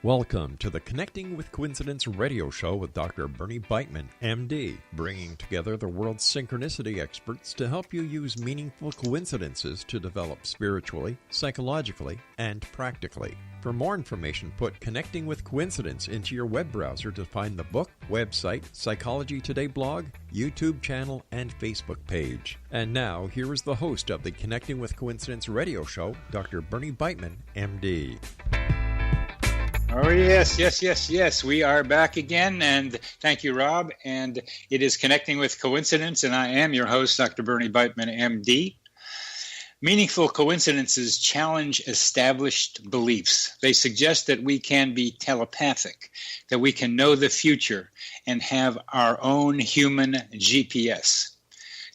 Welcome to the Connecting with Coincidence radio show with Dr. Bernie Beitman, MD, bringing together the world's synchronicity experts to help you use meaningful coincidences to develop spiritually, psychologically, and practically. For more information, put Connecting with Coincidence into your web browser to find the book, website, Psychology Today blog, YouTube channel, and Facebook page. And now, here is the host of the Connecting with Coincidence radio show, Dr. Bernie Beitman, MD. Oh, yes. We are back again, and thank you, Rob. And it is Connecting with Coincidence, and I am your host, Dr. Bernie Beitman, MD. Meaningful coincidences challenge established beliefs. They suggest that we can be telepathic, that we can know the future and have our own human GPS.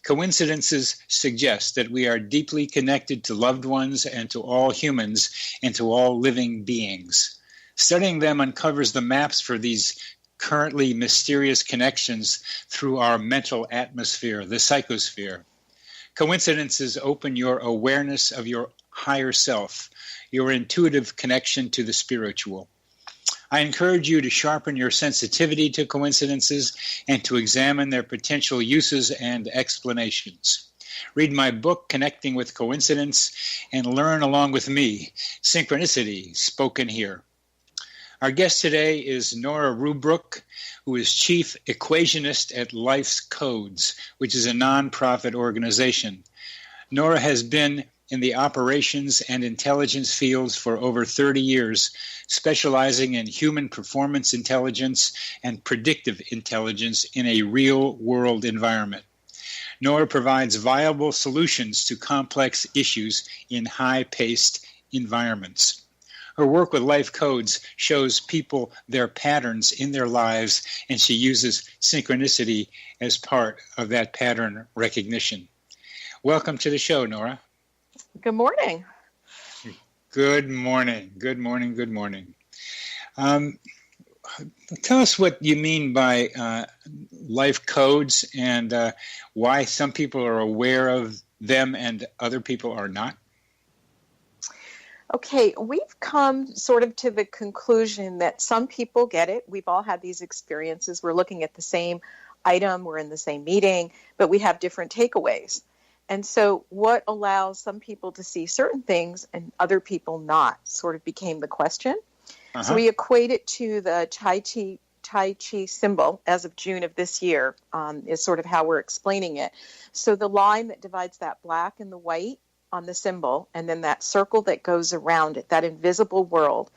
Coincidences suggest that we are deeply connected to loved ones and to all humans and to all living beings. Studying them uncovers the maps for these currently mysterious connections through our mental atmosphere, the psychosphere. Coincidences open your awareness of your higher self, your intuitive connection to the spiritual. I encourage you to sharpen your sensitivity to coincidences and to examine their potential uses and explanations. Read my book, Connecting with Coincidence, and learn along with me, Synchronicity, spoken here. Our guest today is Nora Ruebrook, who is Chief Equationist at Life's Codes, which is a nonprofit organization. Nora has been in the operations and intelligence fields for over 30 years, specializing in human performance intelligence and predictive intelligence in a real-world environment. Nora provides viable solutions to complex issues in high-paced environments. Her work with Life Codes shows people their patterns in their lives, and she uses synchronicity as part of that pattern recognition. Welcome to the show, Nora. Good morning. Good morning. Tell us what you mean by Life Codes and why some people are aware of them and other people are not. Okay, we've come sort of to the conclusion that some people get it. We've all had these experiences. We're looking at the same item, we're in the same meeting, but we have different takeaways. And so what allows some people to see certain things and other people not sort of became the question. So we equate it to the Tai Chi symbol as of June of this year is sort of how we're explaining it. So the line that divides that black and the white on the symbol, and then that circle that goes around it, that invisible world,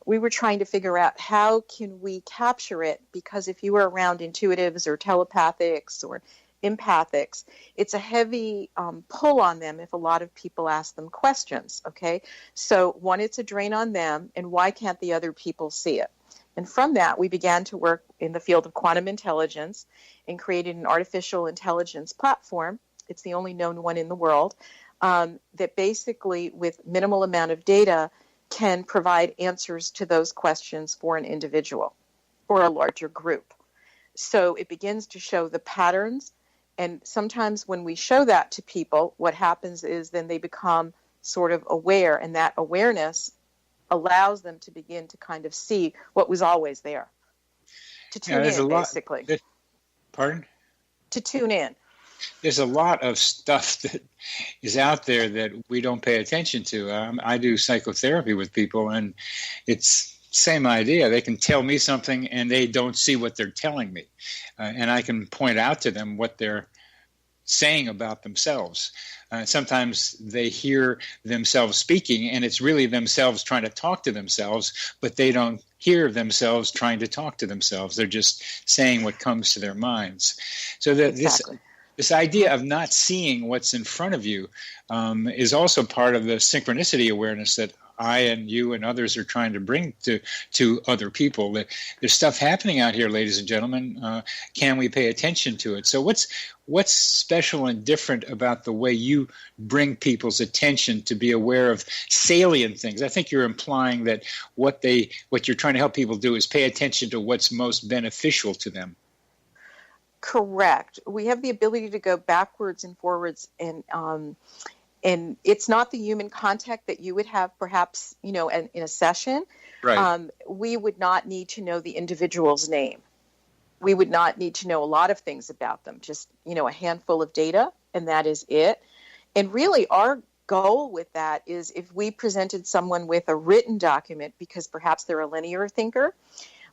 we were trying to figure out how can we capture it, because if you were around intuitives or telepathics or empathics, it's a heavy pull on them if a lot of people ask them questions, okay? So one, it's a drain on them, and why can't the other people see it? And from that, we began to work in the field of quantum intelligence and created an artificial intelligence platform. It's the only known one in the world. That basically, with minimal amount of data, can provide answers to those questions for an individual or a larger group. So it begins to show the patterns, and sometimes when we show that to people, what happens is then they become sort of aware, and that awareness allows them to begin to kind of see what was always there. To tune in, basically. Pardon? To tune in. There's a lot of stuff that is out there that we don't pay attention to. I do psychotherapy with people, and it's the same idea. They can tell me something, and they don't see what they're telling me. And I can point out to them what they're saying about themselves. Sometimes they hear themselves speaking, and it's really themselves trying to talk to themselves, but they don't hear themselves trying to talk to themselves. They're just saying what comes to their minds. So that Exactly. This idea of not seeing what's in front of you is also part of the synchronicity awareness that I and you and others are trying to bring to other people. There's stuff happening out here, ladies and gentlemen. Can we pay attention to it? So what's special and different about the way you bring people's attention to be aware of salient things? I think you're implying that what you're trying to help people do is pay attention to what's most beneficial to them. Correct. We have the ability to go backwards and forwards and And it's not the human contact that you would have perhaps, in a session. Right. We would not need to know the individual's name. We would not need to know a lot of things about them, just, a handful of data, and that is it. And really our goal with that is if we presented someone with a written document, because perhaps they're a linear thinker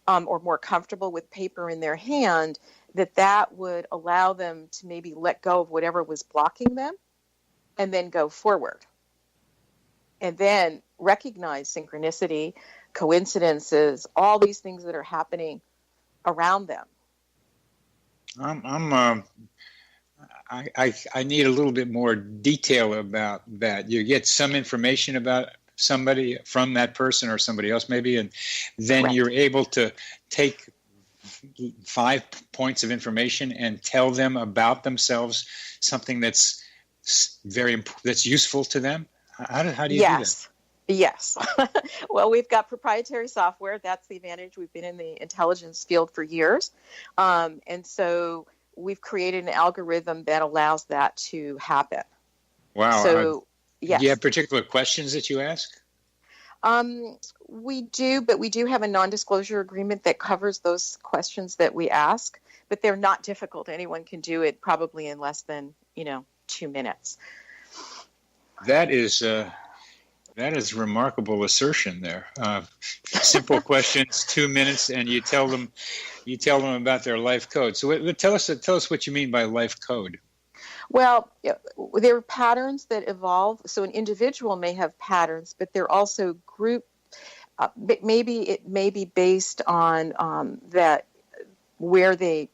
or more comfortable with paper in their hand, that would allow them to maybe let go of whatever was blocking them and then go forward. And then recognize synchronicity, coincidences, all these things that are happening around them. I need a little bit more detail about that. You get some information about somebody from that person or somebody else maybe, and then Correct. You're able to take 5 points of information and tell them about themselves, something that's that's useful to them. How do you do that? Yes. Well, we've got proprietary software. That's the advantage. We've been in the intelligence field for years. And so we've created an algorithm that allows that to happen. Wow. So, yes. Do you have particular questions that you ask? We do, but we do have a non-disclosure agreement that covers those questions that we ask, but they're not difficult. Anyone can do it probably in less than, 2 minutes. That is remarkable assertion there. Simple questions, 2 minutes, and you tell them about their life code. So tell us what you mean by life code. Well, there are patterns that evolve. So an individual may have patterns, but they're also group. Maybe it may be based on that where they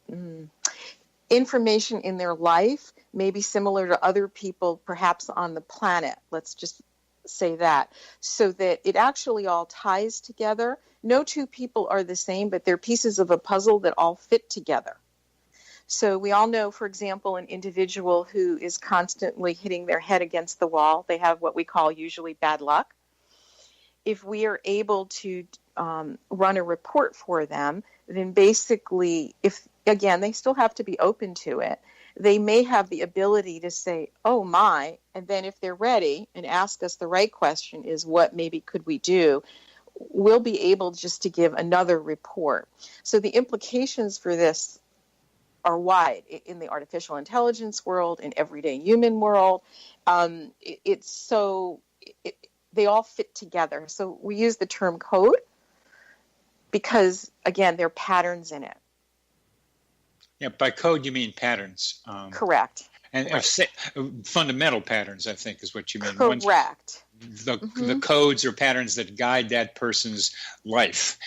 information in their life may be similar to other people, perhaps on the planet. Let's just say that, so that it actually all ties together. No two people are the same, but they're pieces of a puzzle that all fit together. So we all know, for example, an individual who is constantly hitting their head against the wall, they have what we call usually bad luck. If we are able to run a report for them, then basically, they still have to be open to it. They may have the ability to say, oh my, and then if they're ready and ask us the right question is what maybe could we do, we'll be able just to give another report. So the implications for this are wide in the artificial intelligence world, in everyday human world. They all fit together. So we use the term code because, again, there are patterns in it. Yeah, by code you mean patterns. Correct. And right. Fundamental patterns, I think, is what you mean. Correct. The codes or patterns that guide that person's life.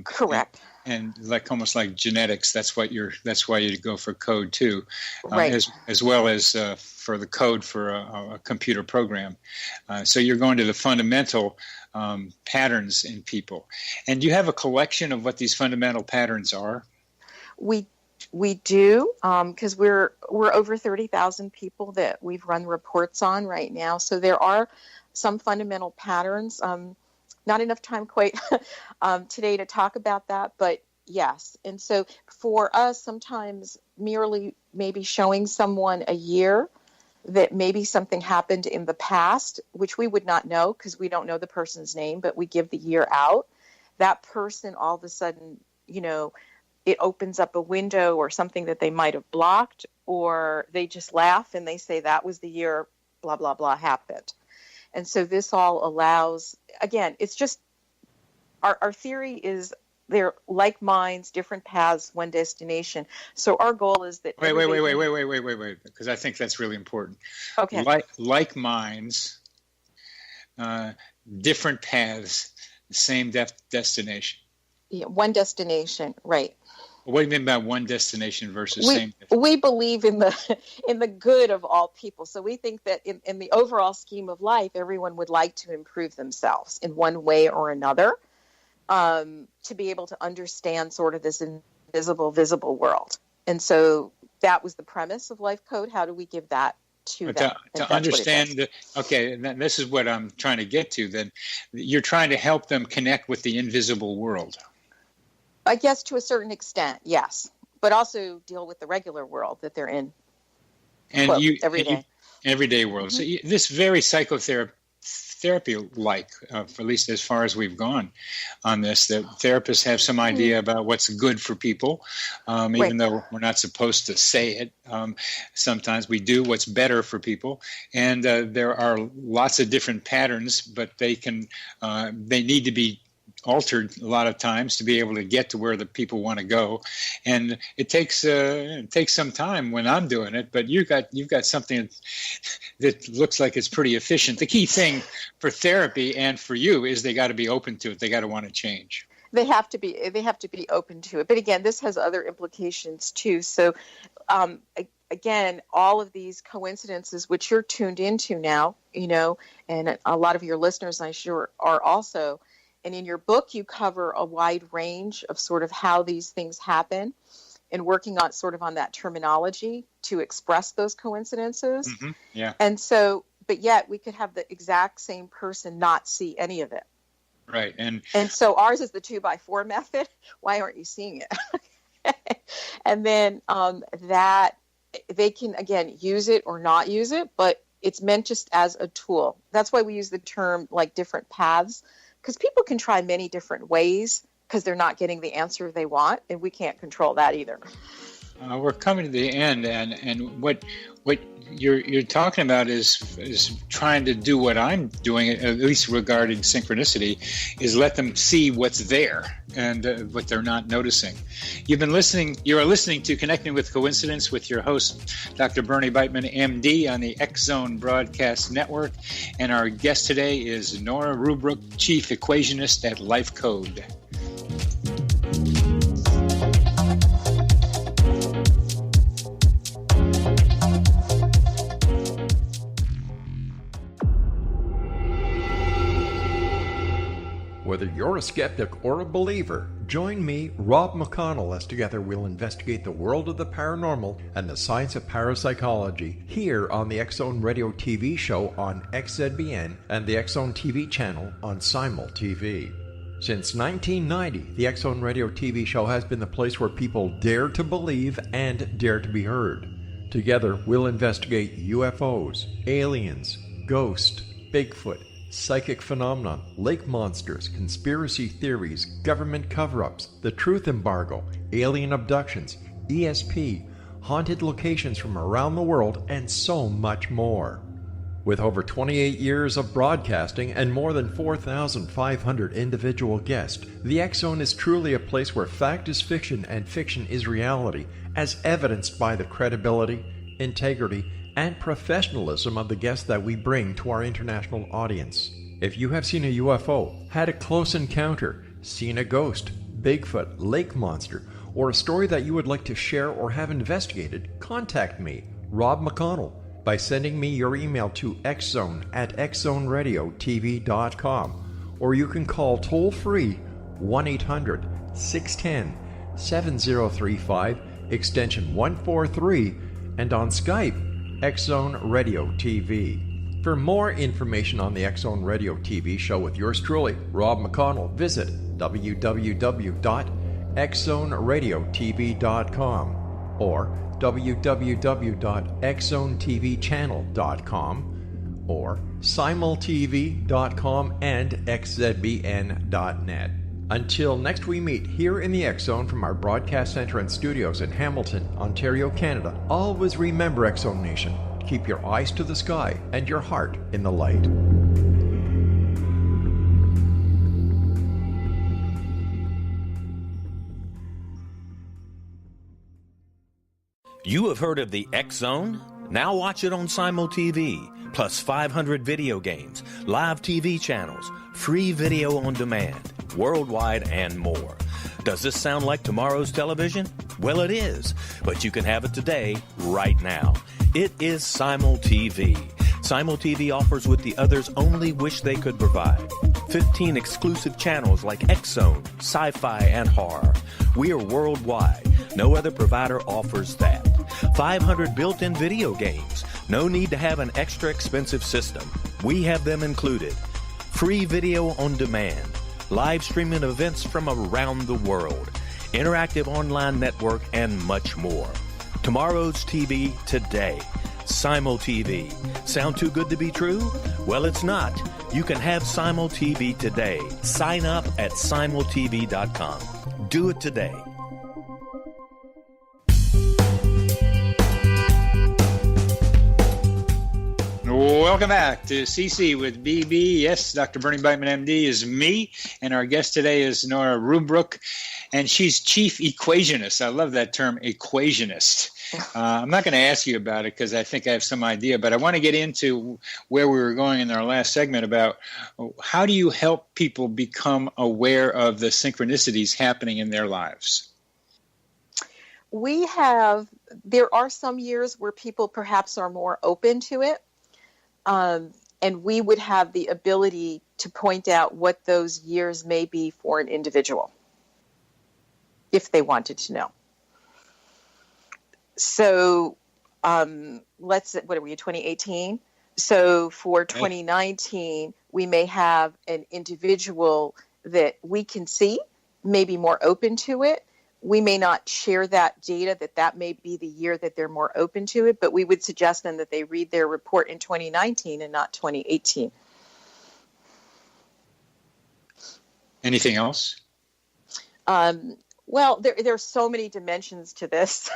Correct. And almost like genetics, that's why you go for code too, right. as well as for the code for a computer program. So you're going to the fundamental patterns in people. And you have a collection of what these fundamental patterns are? We do, because we're over 30,000 people that we've run reports on right now. So there are some fundamental patterns. Not enough time quite today to talk about that, but yes. And so for us, sometimes merely maybe showing someone a year that maybe something happened in the past, which we would not know because we don't know the person's name, but we give the year out. That person all of a sudden, it opens up a window or something that they might have blocked, or they just laugh and they say that was the year blah, blah, blah happened. And so this all allows, again, it's just, our theory is they're like minds, different paths, one destination. So our goal is that... Wait, because I think that's really important. Okay. Like minds, different paths, same destination. Yeah, one destination, right. What do you mean by one destination versus same? We believe in the good of all people. So we think that in the overall scheme of life, everyone would like to improve themselves in one way or another, to be able to understand sort of this invisible, visible world. And so that was the premise of Life Code. How do we give that to them? To understand, this is what I'm trying to get to. Then you're trying to help them connect with the invisible world. I guess to a certain extent, yes, but also deal with the regular world that they're in. And every day. Everyday world. So this very therapy-like, at least as far as we've gone on this, that therapists have some idea about what's good for people, even though we're not supposed to say it. Sometimes we do what's better for people, and there are lots of different patterns, but they need to be altered a lot of times to be able to get to where the people want to go, and it takes some time when I'm doing it. But you've got something that looks like it's pretty efficient. The key thing for therapy and for you is they got to be open to it. They got to want to change. They have to be open to it. But again, this has other implications too. So again, all of these coincidences, which you're tuned into now, and a lot of your listeners, I'm sure, are also. And in your book, you cover a wide range of sort of how these things happen and working on sort of on that terminology to express those coincidences. Mm-hmm. Yeah. And so, but yet we could have the exact same person not see any of it. Right. And so ours is the 2x4 method. Why aren't you seeing it? And then that they can, again, use it or not use it, but it's meant just as a tool. That's why we use the term like different paths. Because people can try many different ways because they're not getting the answer they want, and we can't control that either. We're coming to the end, and what you're talking about is trying to do what I'm doing, at least regarding synchronicity, is let them see what's there and what they're not noticing. You are listening to Connecting with Coincidence with your host, Dr. Bernie Beitman, MD, on the X Zone Broadcast Network, and our guest today is Nora Ruebrook, Chief Equationist at Life Code. Whether you're a skeptic or a believer, join me, Rob McConnell, as together we'll investigate the world of the paranormal and the science of parapsychology here on the X Zone Radio TV show on XZBN and the X Zone TV channel on Simul TV. Since 1990, the X Zone Radio TV show has been the place where people dare to believe and dare to be heard. Together, we'll investigate UFOs, aliens, ghosts, Bigfoot, psychic phenomenon, lake monsters, conspiracy theories, government cover-ups, the truth embargo, alien abductions, ESP, haunted locations from around the world, and so much more. With over 28 years of broadcasting and more than 4,500 individual guests, the X Zone is truly a place where fact is fiction and fiction is reality, as evidenced by the credibility, integrity, and professionalism of the guests that we bring to our international audience. If you have seen a UFO, had a close encounter, seen a ghost, Bigfoot, lake monster, or a story that you would like to share or have investigated, contact me, Rob McConnell, by sending me your email to xzone@xzoneradiotv.com, or you can call toll-free 1-800-610-7035, extension 143, and on Skype, X Zone Radio TV. For more information on the X Zone Radio TV show with yours truly, Rob McConnell, visit www.xzoneradiotv.com or www.xzonetvchannel.com or simultv.com and xzbn.net. Until next we meet here in the X Zone from our broadcast center and studios in Hamilton, Ontario, Canada, always remember, X Zone Nation, keep your eyes to the sky and your heart in the light. You have heard of the X Zone? Now watch it on Simul TV, plus 500 video games, live TV channels, free video on demand, worldwide, and more. Does this sound like tomorrow's television? Well, it is, but you can have it today, right now. It is Simul TV. Simul TV offers what the others only wish they could provide. 15 exclusive channels like X Zone, sci-fi, and horror. We are worldwide. No other provider offers that. 500 built-in video games. No need to have an extra expensive system. We have them included. Free video on demand. Live streaming events from around the world. Interactive online network and much more. Tomorrow's TV today. Simul TV. Sound too good to be true? Well, it's not. You can have Simul TV today. Sign up at simultv.com. Do it today. Welcome back to CC with BB. Yes, Dr. Bernie Beitman, MD, is me, and our guest today is Nora Ruebrook, and she's Chief Equationist. I love that term, equationist. I'm not going to ask you about it because I think I have some idea, but I want to get into where we were going in our last segment about how do you help people become aware of the synchronicities happening in their lives? There are some years where people perhaps are more open to it. And we would have the ability to point out what those years may be for an individual, if they wanted to know. So what are we, 2018? So for 2019, we may have an individual that we can see, maybe more open to it. We may not share that data, that may be the year that they're more open to it, but we would suggest then that they read their report in 2019 and not 2018. Anything else? Well, there's so many dimensions to this.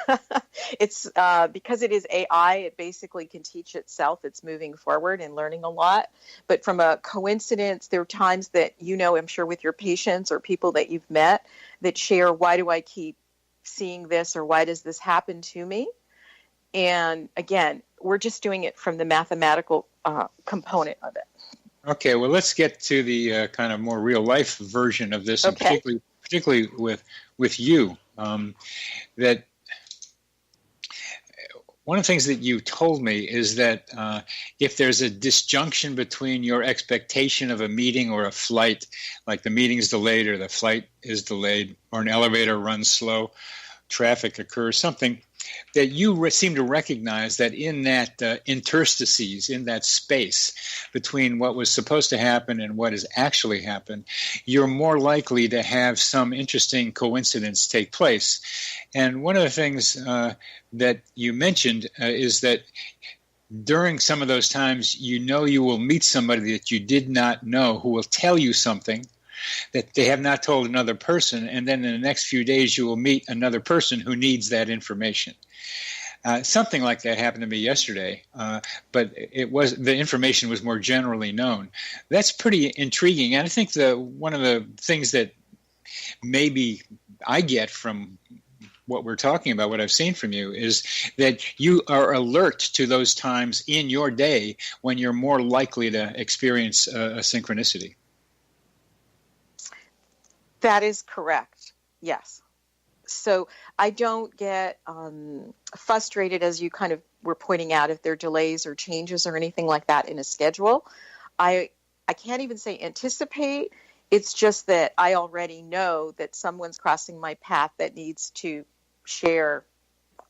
It's because it is AI, it basically can teach itself. It's moving forward and learning a lot. But from a coincidence, there are times that, I'm sure with your patients or people that you've met that share, why do I keep seeing this, or why does this happen to me? And again, we're just doing it from the mathematical component of it. Okay, well, let's get to the kind of more real life version of this, okay. And particularly with you, that one of the things that you told me is that if there's a disjunction between your expectation of a meeting or a flight, like the meeting's delayed or the flight is delayed or an elevator runs slow, traffic occurs, something, that you seem to recognize that in that interstices, in that space between what was supposed to happen and what has actually happened, you're more likely to have some interesting coincidence take place. And one of the things that you mentioned is that during some of those times, you will meet somebody that you did not know who will tell you something that they have not told another person, and then in the next few days you will meet another person who needs that information. Something like that happened to me yesterday, but the information was more generally known. That's pretty intriguing, and I think one of the things that maybe I get from what we're talking about, what I've seen from you, is that you are alert to those times in your day when you're more likely to experience a synchronicity. That is correct. Yes. So I don't get frustrated, as you kind of were pointing out, if there are delays or changes or anything like that in a schedule. I can't even say anticipate. It's just that I already know that someone's crossing my path that needs to share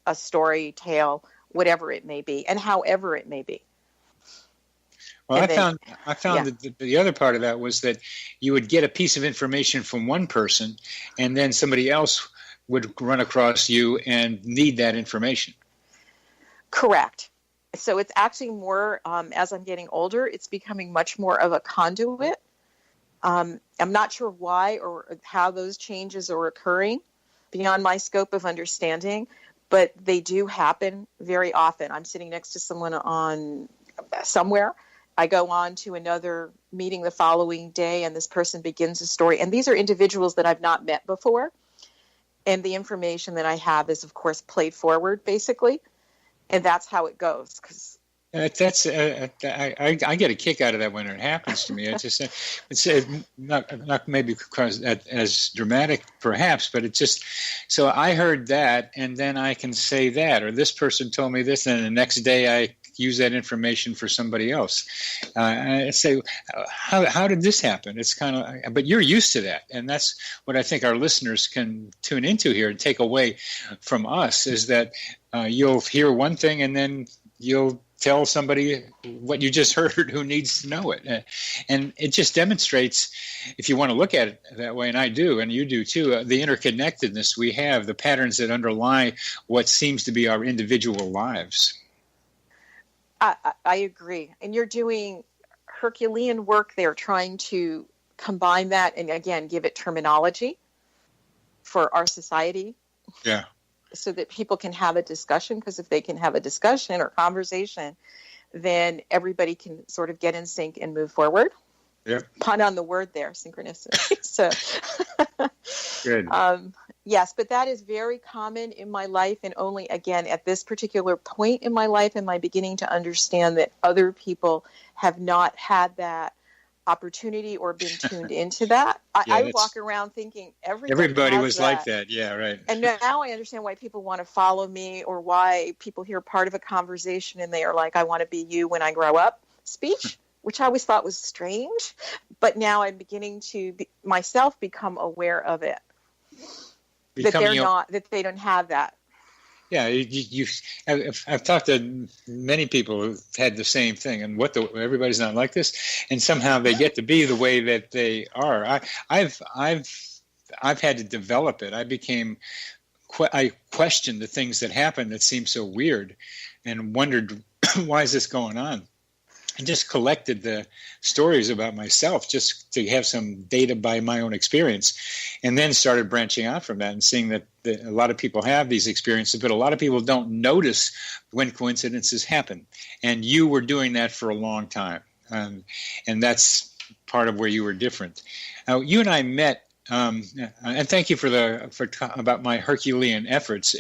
a story, tale, whatever it may be, and however it may be. Well, I found that the other part of that was that you would get a piece of information from one person, and then somebody else would run across you and need that information. Correct. So it's actually more, as I'm getting older, it's becoming much more of a conduit. I'm not sure why or how those changes are occurring beyond my scope of understanding, but they do happen very often. I'm sitting next to someone somewhere. I go on to another meeting the following day, and this person begins a story. And these are individuals that I've not met before. And the information that I have is, of course, played forward, basically. And that's how it goes. I get a kick out of that when it happens to me. It's not maybe as dramatic, perhaps, but it's just, so I heard that, and then I can say that, or this person told me this, and the next day I use that information for somebody else. I say, how did this happen? It's kind of, but you're used to that, and that's what I think our listeners can tune into here and take away from us, is that you'll hear one thing and then you'll tell somebody what you just heard who needs to know it. And it just demonstrates, if you want to look at it that way, and I do, and you do too, the interconnectedness we have, the patterns that underlie what seems to be our individual lives. I agree. And you're doing Herculean work there, trying to combine that and, again, give it terminology for our society. Yeah. So that people can have a discussion, because if they can have a discussion or conversation, then everybody can sort of get in sync and move forward. Yep. Pun on the word there, synchronicity. So, good. Yes, but that is very common in my life, and only, again, at this particular point in my life am I beginning to understand that other people have not had that opportunity or been tuned into that. I walk around thinking everybody was that. Like that. Yeah, right. And now I understand why people want to follow me, or why people hear part of a conversation and they are like, I want to be you when I grow up. Speech, which I always thought was strange, but now I'm beginning to myself become aware of it. That they don't have that. Yeah, I've talked to many people who've had the same thing, and everybody's not like this, and somehow they get to be the way that they are. I've had to develop it. I questioned the things that happened that seemed so weird, and wondered why is this going on. I just collected the stories about myself just to have some data by my own experience, and then started branching out from that and seeing that a lot of people have these experiences, but a lot of people don't notice when coincidences happen. And you were doing that for a long time, and that's part of where you were different. You and I met, and thank you for about my Herculean efforts.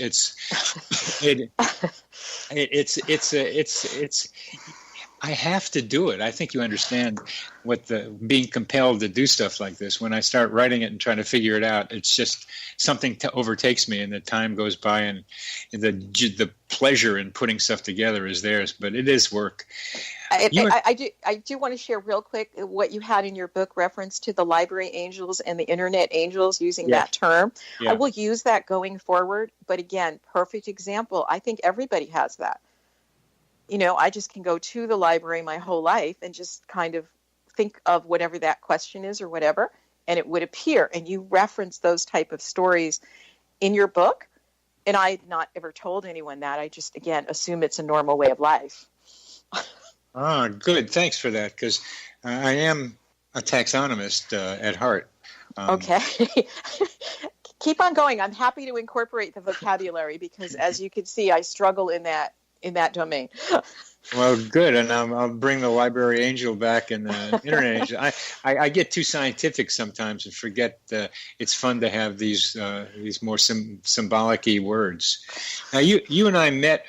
I have to do it. I think you understand what being compelled to do stuff like this. When I start writing it and trying to figure it out, it's just something overtakes me, and the time goes by, and the pleasure in putting stuff together is theirs. But it is work. I do want to share real quick what you had in your book, reference to the library angels and the internet angels, using that term. Yeah. I will use that going forward. But again, perfect example. I think everybody has that. I just can go to the library my whole life and just kind of think of whatever that question is or whatever, and it would appear. And you reference those type of stories in your book. And I've not ever told anyone that. I just, again, assume it's a normal way of life. Good. Thanks for that, because I am a taxonomist at heart. Okay. Keep on going. I'm happy to incorporate the vocabulary, because, as you can see, I struggle in that domain. Well, good, and I'll bring the library angel back and the internet angel. I get too scientific sometimes and forget it's fun to have these more symbolic-y words. Now, you and I met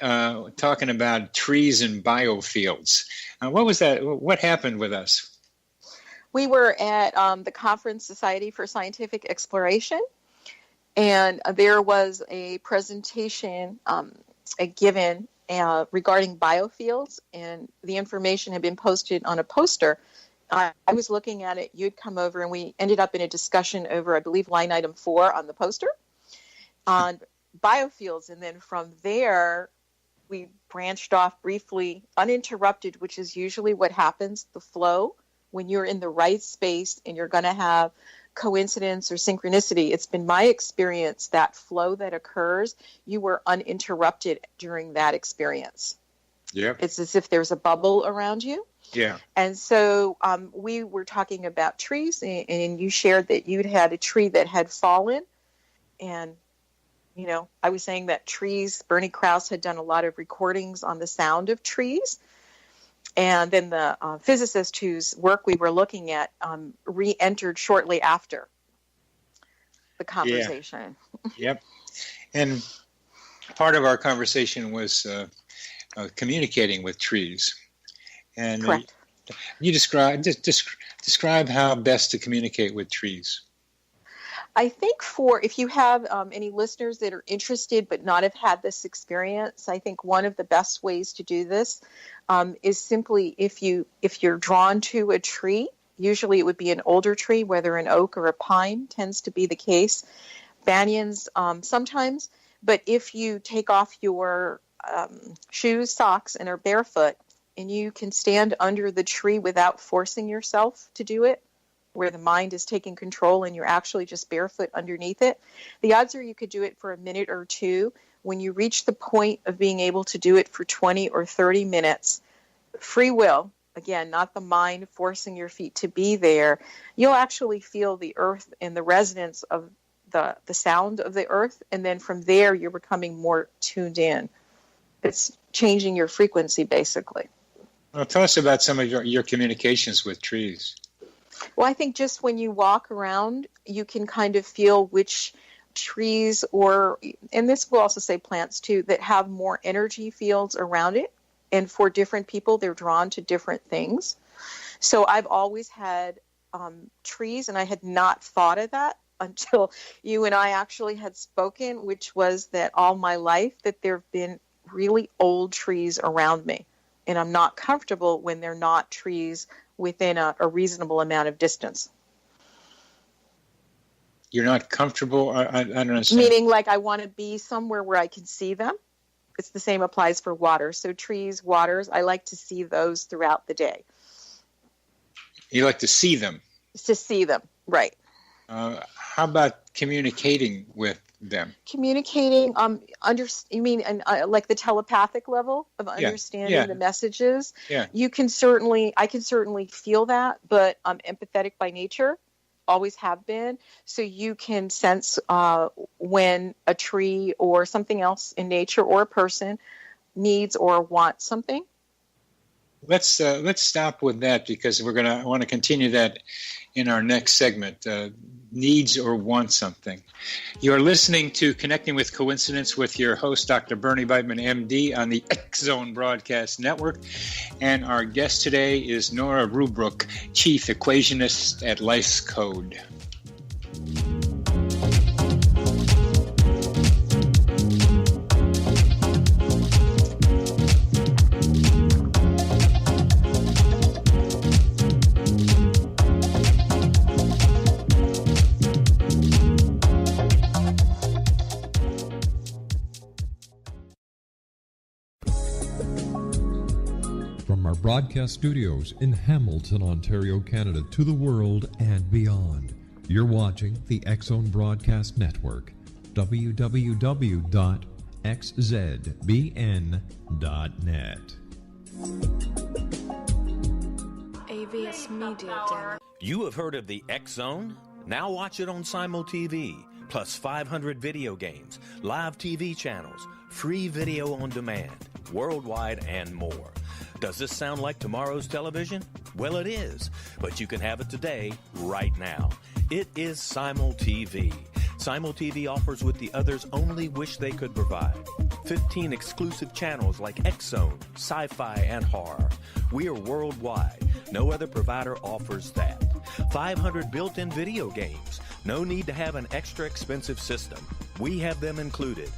talking about trees and biofields. What was that? What happened with us? We were at the Conference Society for Scientific Exploration, and there was a presentation given regarding biofields, and the information had been posted on a poster. I was looking at it. You'd come over, and we ended up in a discussion over, I believe, line item 4 on the poster on biofields. And then from there, we branched off briefly, uninterrupted, which is usually what happens, the flow, when you're in the right space and you're going to have coincidence or synchronicity. It's been my experience that flow that occurs, you were uninterrupted during that experience. Yeah. It's as if there's a bubble around you. Yeah. And so we were talking about trees, and you shared that you'd had a tree that had fallen. And, I was saying that trees, Bernie Krause had done a lot of recordings on the sound of trees. And then the physicist whose work we were looking at re-entered shortly after the conversation. Yeah. Yep. And part of our conversation was communicating with trees. And correct. You describe how best to communicate with trees. I think if you have any listeners that are interested but not have had this experience, I think one of the best ways to do this is simply if you're drawn to a tree, usually it would be an older tree, whether an oak or a pine tends to be the case, banyans sometimes, but if you take off your shoes, socks, and are barefoot, and you can stand under the tree without forcing yourself to do it, where the mind is taking control and you're actually just barefoot underneath it, the odds are you could do it for a minute or two. When you reach the point of being able to do it for 20 or 30 minutes, free will, again, not the mind forcing your feet to be there, you'll actually feel the earth and the resonance of the sound of the earth. And then from there, you're becoming more tuned in. It's changing your frequency, basically. Well, tell us about some of your communications with trees. Well, I think just when you walk around, you can kind of feel which trees, and this will also say plants too, that have more energy fields around it. And for different people, they're drawn to different things. So I've always had trees, and I had not thought of that until you and I actually had spoken, which was that all my life that there have been really old trees around me. And I'm not comfortable when they're not trees within a reasonable amount of distance. You're not comfortable? I don't understand. Meaning, like, I want to be somewhere where I can see them. It's the same applies for water. So trees, waters, I like to see those throughout the day. You like to see them? To see them, right. How about communicating with them? Communicating, you mean like the telepathic level of understanding the messages? Yeah. I can certainly feel that, but I'm empathetic by nature, always have been. So you can sense when a tree or something else in nature or a person needs or wants something. Let's stop with that, because I want to continue that in our next segment. Needs or wants something. You are listening to Connecting with Coincidence with your host, Dr. Bernie Beitman, MD, on the X-Zone Broadcast Network. And our guest today is Nora Ruebrook, Chief Equationist at Life's Code. From our broadcast studios in Hamilton, Ontario, Canada, to the world and beyond, you're watching the X-Zone Broadcast Network, www.xzbn.net. AVS Media Den. You have heard of the X-Zone? Now watch it on Simul TV, plus 500 video games, live TV channels, free video on demand, worldwide, and more. Does this sound like tomorrow's television? Well, it is, but you can have it today, right now. It is Simul TV. Simul TV offers what the others only wish they could provide. 15 exclusive channels like X-Zone, sci-fi, and horror. We are worldwide. No other provider offers that. 500 built-in video games. No need to have an extra expensive system. We have them included.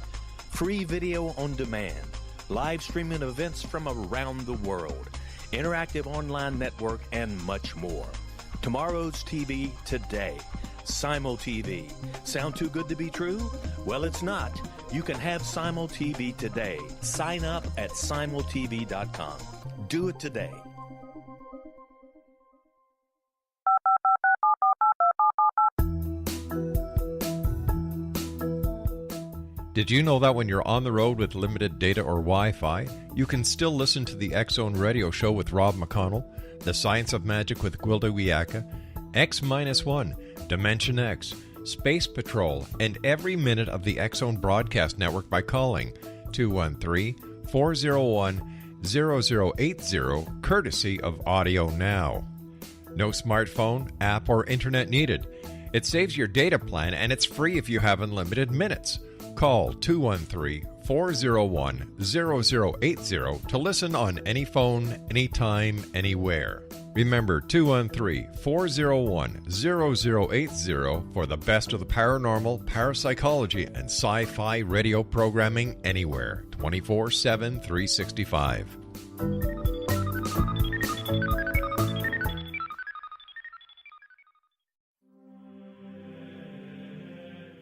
Free video on demand. Live streaming events from around the world, interactive online network, and much more. Tomorrow's TV today. Simul TV. Sound too good to be true? Well, it's not. You can have Simul TV today. Sign up at simultv.com. Do it today. Did you know that when you're on the road with limited data or Wi-Fi, you can still listen to the X-Zone Radio Show with Rob McConnell, The Science of Magic with Gwilda Wiyaka, X-1, Dimension X, Space Patrol, and every minute of the X-Zone Broadcast Network by calling 213-401-0080, courtesy of Audio Now. No smartphone, app, or internet needed. It saves your data plan, and it's free if you have unlimited minutes. Call 213-401-0080 to listen on any phone, anytime, anywhere. Remember 213-401-0080 for the best of the paranormal, parapsychology, and sci-fi radio programming anywhere, 24/7, 365.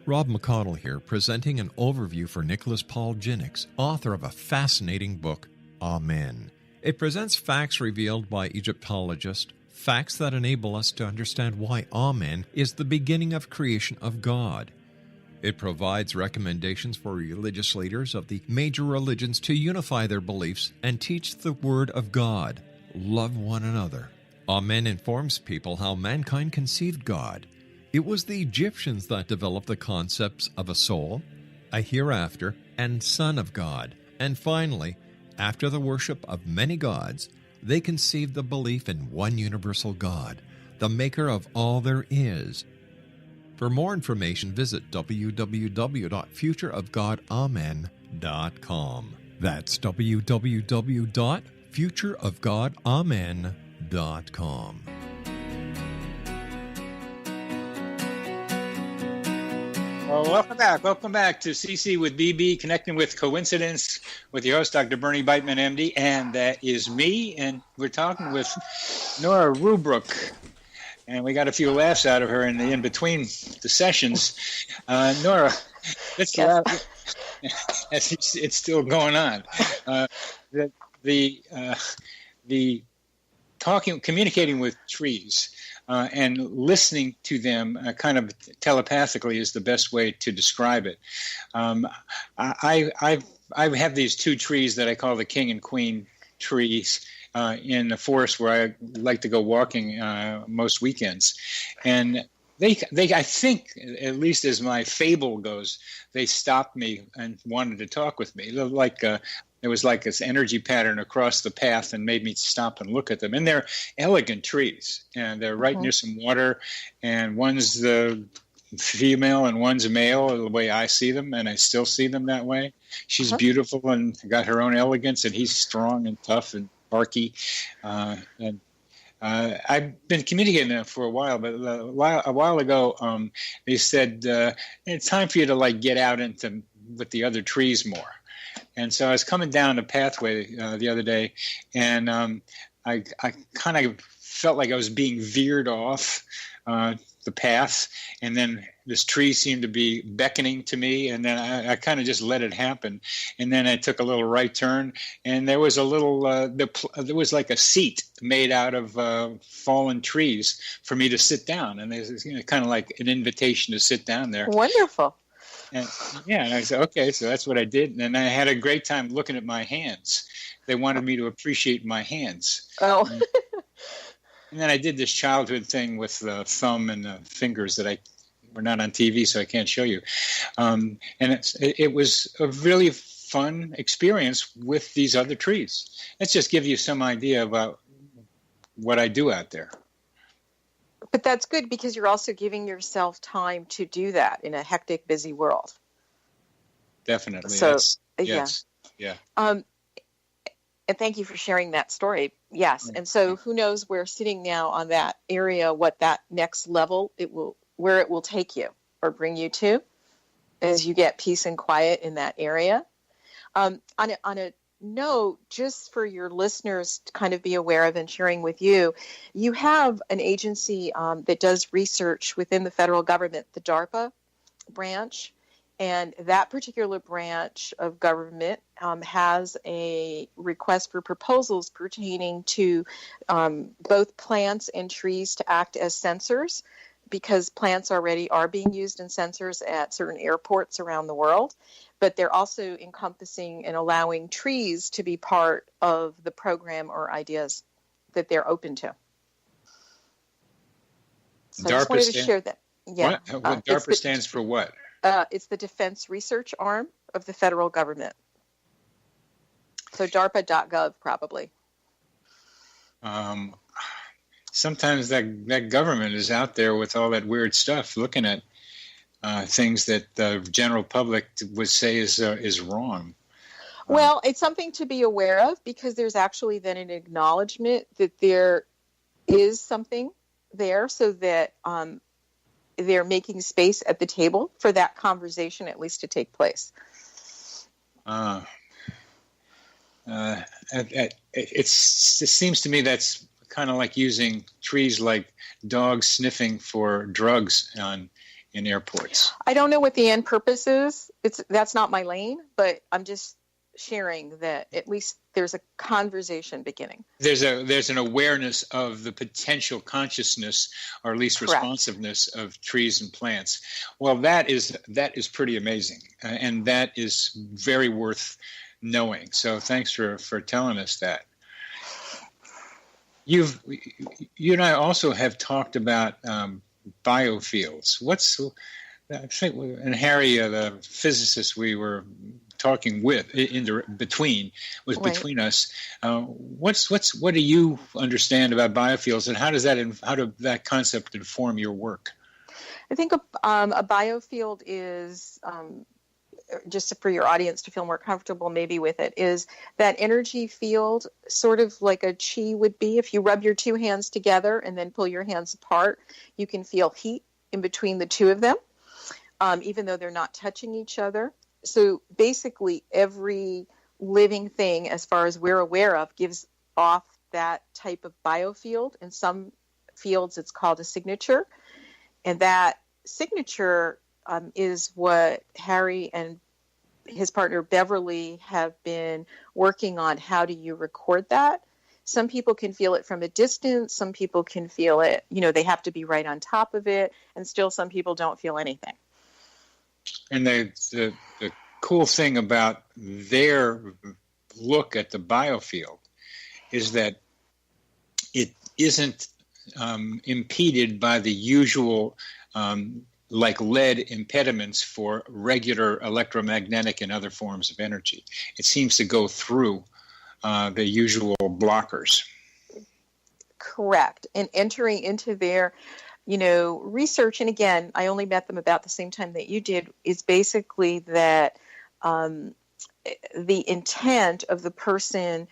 Rob McConnell here, presenting an overview for Nicholas Paul Jennings, author of a fascinating book, Amen. It presents facts revealed by Egyptologists, facts that enable us to understand why Amen is the beginning of creation of God. It provides recommendations for religious leaders of the major religions to unify their beliefs and teach the Word of God. love one another. Amen informs people how mankind conceived God. It was the Egyptians that developed the concepts of a soul, a hereafter, and Son of God. And finally, after the worship of many gods, they conceived the belief in one universal God, the maker of all there is. For more information, visit www.futureofgodamen.com. That's www.futureofgodamen.com. Well, welcome back to CC with BB, Connecting with Coincidence, with your host, Dr. Bernie Beitman, MD, and that is me, and we're talking with Nora Ruebrook, and we got a few laughs out of her in between the sessions. Nora, let's laugh. It's still going on. Communicating with trees. And listening to them kind of telepathically is the best way to describe it. I have these two trees that I call the king and queen trees in the forest where I like to go walking most weekends. And they I think, at least as my fable goes, they stopped me and wanted to talk with me. It was like this energy pattern across the path and made me stop and look at them. And they're elegant trees, and they're right near some water, and one's the female and one's a male, the way I see them, and I still see them that way. She's beautiful and got her own elegance, and he's strong and tough and barky. And I've been communicating that for a while, but a while ago, they said, it's time for you to get out with the other trees more. And so I was coming down the pathway the other day, and I kind of felt like I was being veered off the path, and then this tree seemed to be beckoning to me, and then I kind of just let it happen. And then I took a little right turn, and there was a little there was like a seat made out of fallen trees for me to sit down, and there's kind of like an invitation to sit down there. Wonderful. And I said, okay, so that's what I did. And I had a great time looking at my hands. They wanted me to appreciate my hands. Oh. And then I did this childhood thing with the thumb and the fingers that we're not on TV, so I can't show you. And it was a really fun experience with these other trees. Let's just give you some idea about what I do out there. But that's good, because you're also giving yourself time to do that in a hectic, busy world. Definitely. So, yes. Yeah. And thank you for sharing that story. Yes. And so who knows, we're sitting now on that area, what that next level where it will take you or bring you to as you get peace and quiet in that area. On a note, just for your listeners to kind of be aware of and sharing with you, you have an agency that does research within the federal government, the DARPA branch, and that particular branch of government has a request for proposals pertaining to both plants and trees to act as sensors, because plants already are being used in sensors at certain airports around the world, but they're also encompassing and allowing trees to be part of the program or ideas that they're open to. So I just wanted to share that. Yeah. What DARPA stands for what? It's the Defense Research Arm of the federal government. So DARPA.gov probably. Sometimes that government is out there with all that weird stuff, looking at things that the general public would say is wrong. Well, it's something to be aware of, because there's actually then an acknowledgement that there is something there, so that they're making space at the table for that conversation at least to take place. It seems to me that's kind of like using trees like dogs sniffing for drugs in airports. I don't know what the end purpose is. That's not my lane, but I'm just sharing that at least there's a conversation beginning. There's an awareness of the potential consciousness, or at least responsiveness, of trees and plants. Well, that is pretty amazing, and that is very worth knowing. So thanks for telling us that. You and I also have talked about biofields. I think, and Harry, the physicist we were talking with between us. What do you understand about biofields, and how does that concept inform your work? I think a biofield is, just for your audience to feel more comfortable maybe with it, is that energy field, sort of like a chi would be. If you rub your two hands together and then pull your hands apart, you can feel heat in between the two of them, even though they're not touching each other. So basically every living thing, as far as we're aware of, gives off that type of biofield. In some fields, it's called a signature. And that signature is what Harry and his partner Beverly have been working on. How do you record that? Some people can feel it from a distance. Some people can feel it, they have to be right on top of it. And still some people don't feel anything. And the cool thing about their look at the biofield is that it isn't impeded by the usual like lead impediments for regular electromagnetic and other forms of energy. It seems to go through the usual blockers. Correct. And entering into their, research, and again, I only met them about the same time that you did, is basically that the intent of the person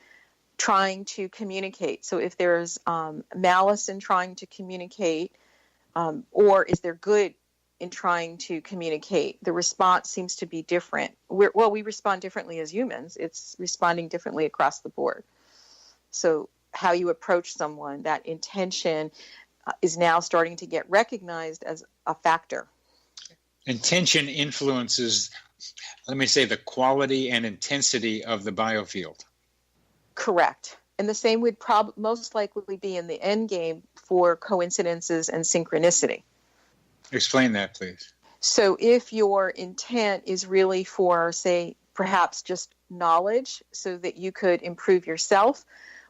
trying to communicate. So if there's malice in trying to communicate, or is there good in trying to communicate, the response seems to be different. We respond differently as humans. It's responding differently across the board. So how you approach someone, that intention is now starting to get recognized as a factor. Intention influences, let me say, the quality and intensity of the biofield. Correct. And the same would most likely be in the end game for coincidences and synchronicity. Explain that, please. So if your intent is really for, say, perhaps just knowledge so that you could improve yourself,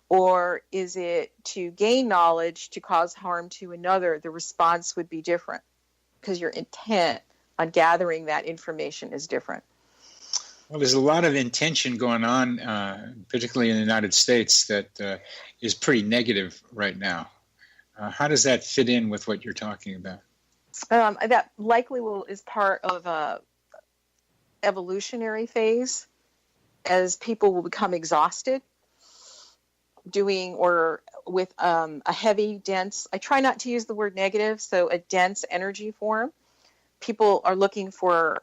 or is it to gain knowledge to cause harm to another, the response would be different because your intent on gathering that information is different. Well, there's a lot of intention going on, particularly in the United States, that is pretty negative right now. How does that fit in with what you're talking about? That likely is part of a evolutionary phase as people will become exhausted doing or with a heavy, dense, I try not to use the word negative, so a dense energy form. People are looking for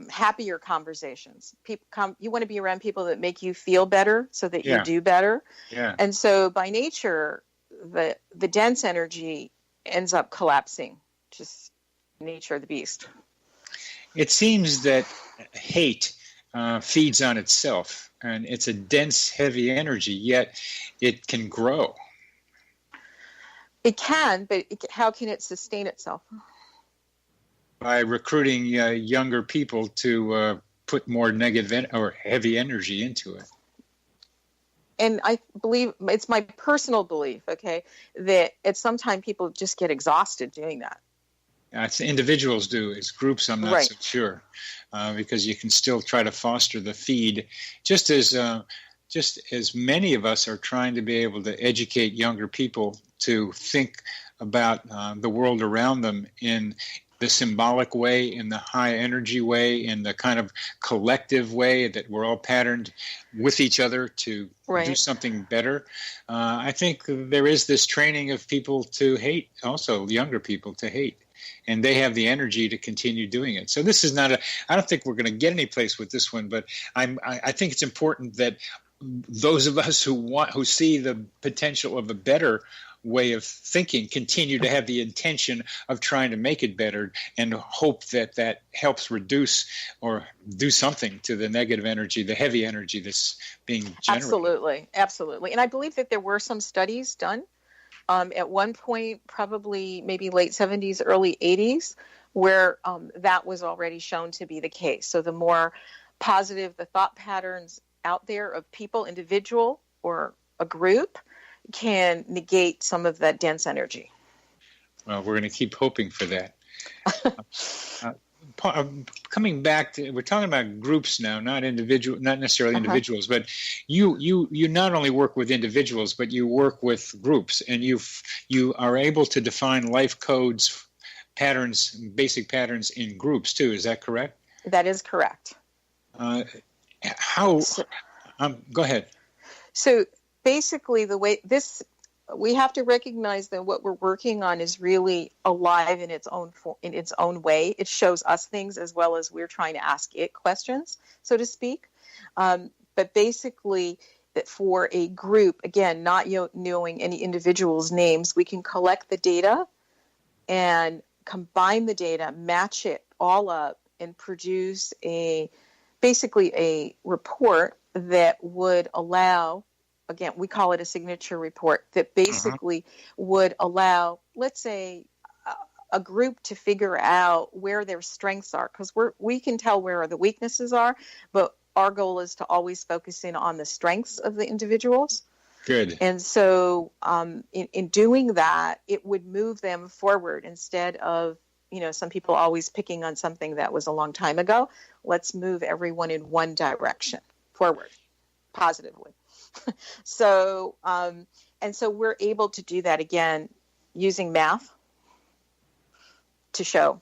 happier conversations. You want to be around people that make you feel better so that you do better. Yeah. And so by nature, the dense energy ends up collapsing, just nature of the beast. It seems that hate feeds on itself, and it's a dense, heavy energy, yet it can grow. It can, but how can it sustain itself? By recruiting younger people to put more negative or heavy energy into it. And I believe, it's my personal belief, okay, that at some time people just get exhausted doing that. It's individuals do. It's groups, I'm not so sure, because you can still try to foster the feed, just as many of us are trying to be able to educate younger people to think about the world around them in the symbolic way, in the high energy way, in the kind of collective way that we're all patterned with each other to do something better. I think there is this training of people to hate, also younger people to hate. And they have the energy to continue doing it. So this is not I don't think we're going to get any place with this one, but I think it's important that those of us who see the potential of a better way of thinking continue to have the intention of trying to make it better and hope that helps reduce or do something to the negative energy, the heavy energy that's being generated. Absolutely. And I believe that there were some studies done at one point, probably maybe late 70s, early 80s, where that was already shown to be the case. So the more positive the thought patterns out there of people, individual or a group, can negate some of that dense energy. Well, we're going to keep hoping for that. Coming back to, we're talking about groups now, not necessarily individuals, but you not only work with individuals, but you work with groups, and you are able to define life codes, patterns, basic patterns in groups too. Is that correct? That is correct. Go ahead. So basically, the way this, we have to recognize that what we're working on is really alive in its own way. It shows us things as well as we're trying to ask it questions, so to speak. But basically, that for a group, again, not knowing any individuals' names, we can collect the data and combine the data, match it all up, and produce basically a report that would allow, again, we call it a signature report, that basically would allow, let's say, a group to figure out where their strengths are, because we can tell where the weaknesses are, but our goal is to always focus in on the strengths of the individuals. Good. And so in doing that, it would move them forward instead of, some people always picking on something that was a long time ago. Let's move everyone in one direction forward, positively. So we're able to do that again using math to show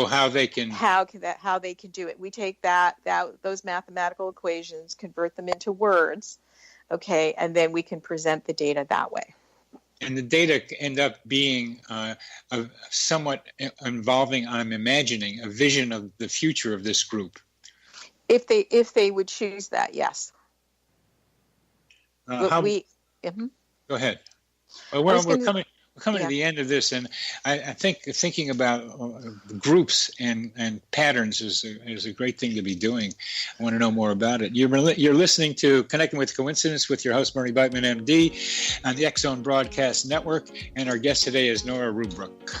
how they can do it. We take those mathematical equations, convert them into words, okay, and then we can present the data that way. And the data end up being somewhat involving, I'm imagining, a vision of the future of this group. If they would choose that, yes. Go ahead. Well, we're coming to the end of this, and I think thinking about groups and patterns is a great thing to be doing. I want to know more about it. You're listening to Connecting with Coincidence with your host, Bernie Beitman, MD, on the X Zone Broadcast Network, and our guest today is Nora Ruebrook.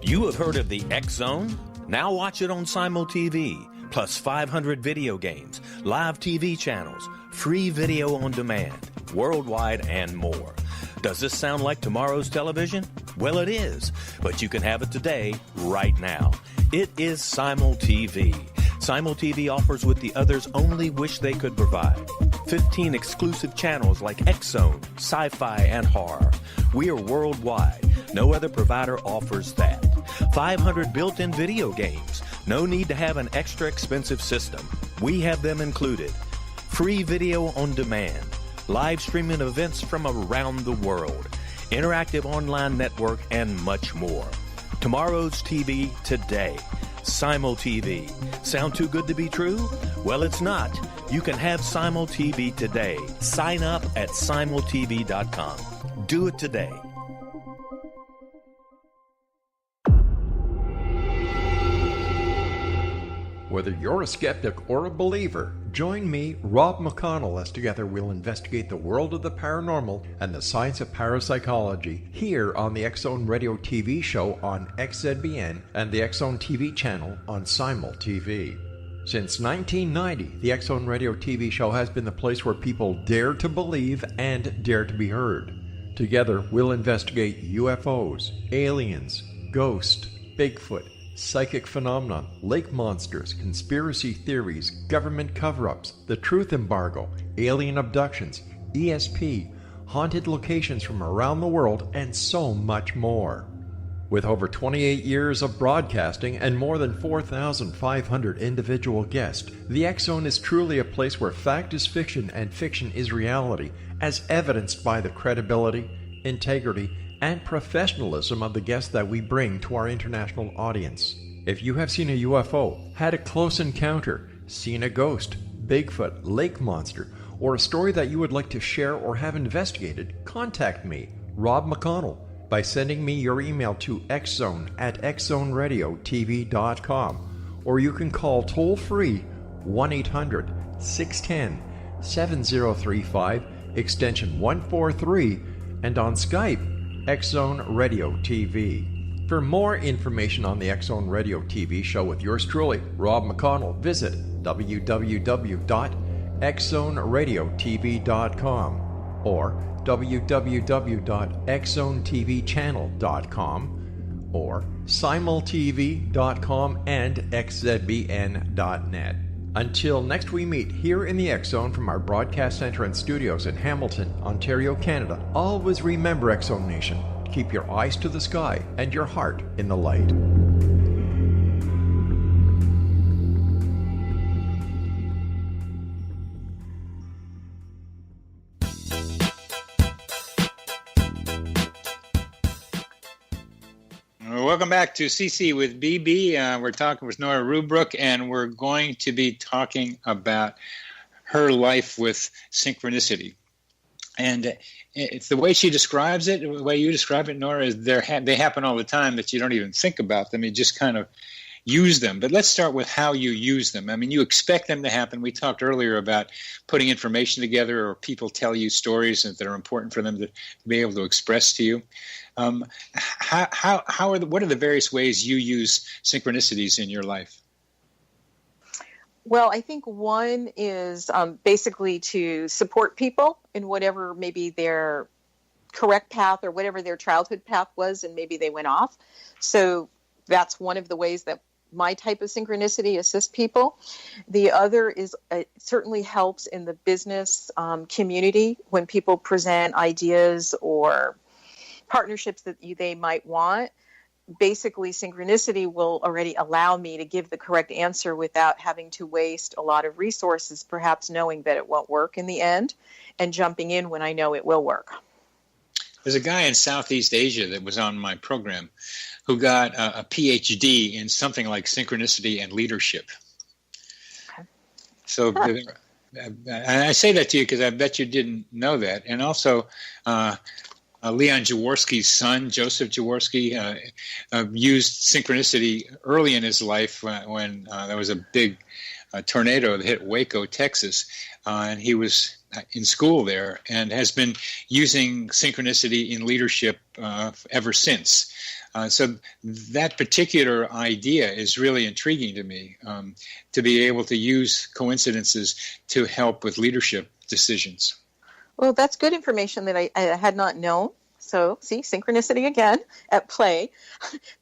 You have heard of the X Zone? Now watch it on Simul TV, plus 500 video games, live TV channels, free video on demand, worldwide, and more. Does this sound like tomorrow's television? Well, it is, but you can have it today, right now. It is Simul TV. Simul TV offers what the others only wish they could provide. 15 exclusive channels like X Zone, sci-fi, and horror. We are worldwide. No other provider offers that. 500 built-in video games. No need to have an extra expensive system. We have them included. Free video on demand. Live streaming events from around the world. Interactive online network, and much more. Tomorrow's TV today. Simul TV. Sound too good to be true? Well, it's not. You can have Simul TV today. Sign up at simultv.com. Do it today. Whether you're a skeptic or a believer, join me, Rob McConnell, as together we'll investigate the world of the paranormal and the science of parapsychology here on the X Zone Radio TV show on XZBN and the X Zone TV channel on Simul TV. Since 1990, the X Zone Radio TV show has been the place where people dare to believe and dare to be heard. Together, we'll investigate UFOs, aliens, ghosts, Bigfoot, psychic phenomenon, lake monsters, conspiracy theories, government cover-ups, the truth embargo, alien abductions, ESP, haunted locations from around the world, and so much more. With over 28 years of broadcasting and more than 4,500 individual guests, the X Zone is truly a place where fact is fiction and fiction is reality, as evidenced by the credibility, integrity, and professionalism of the guests that we bring to our international audience. If you have seen a UFO, had a close encounter, seen a ghost, Bigfoot, lake monster, or a story that you would like to share or have investigated, contact me, Rob McConnell, by sending me your email to xzone@xzoneradiotv.com, or you can call toll-free 1-800-610-7035, extension 143, and on Skype, X Zone Radio TV. For more information on the X Zone Radio TV show with yours truly, Rob McConnell, visit www.xzoneradiotv.com or www.xzonetvchannel.com or simultv.com and xzbn.net. Until next we meet here in the X Zone from our broadcast center and studios in Hamilton, Ontario, Canada, always remember, X Zone Nation, keep your eyes to the sky and your heart in the light. Welcome back to CC with BB. We're talking with Nora Ruebrook, and we're going to be talking about her life with synchronicity. And it's the way she describes it, the way you describe it, Nora, is they happen all the time that you don't even think about them. You just kind of use them. But let's start with how you use them. I mean, you expect them to happen. We talked earlier about putting information together, or people tell you stories that are important for them to be able to express to you. What are the various ways you use synchronicities in your life? Well, I think one is basically to support people in whatever maybe their correct path or whatever their childhood path was, and maybe they went off. So that's one of the ways that my type of synchronicity assists people. The other is it certainly helps in the business community when people present ideas or partnerships that they might want. Basically, synchronicity will already allow me to give the correct answer without having to waste a lot of resources, perhaps knowing that it won't work in the end, and jumping in when I know it will work. There's a guy in Southeast Asia that was on my program who got a PhD in something like synchronicity and leadership. Okay. So I say that to you because I bet you didn't know that. And also, Leon Jaworski's son, Joseph Jaworski, used synchronicity early in his life when there was a big tornado that hit Waco, Texas, and he was in school there and has been using synchronicity in leadership ever since. So that particular idea is really intriguing to me, to be able to use coincidences to help with leadership decisions. Well, that's good information that I had not known. So, see, synchronicity again at play.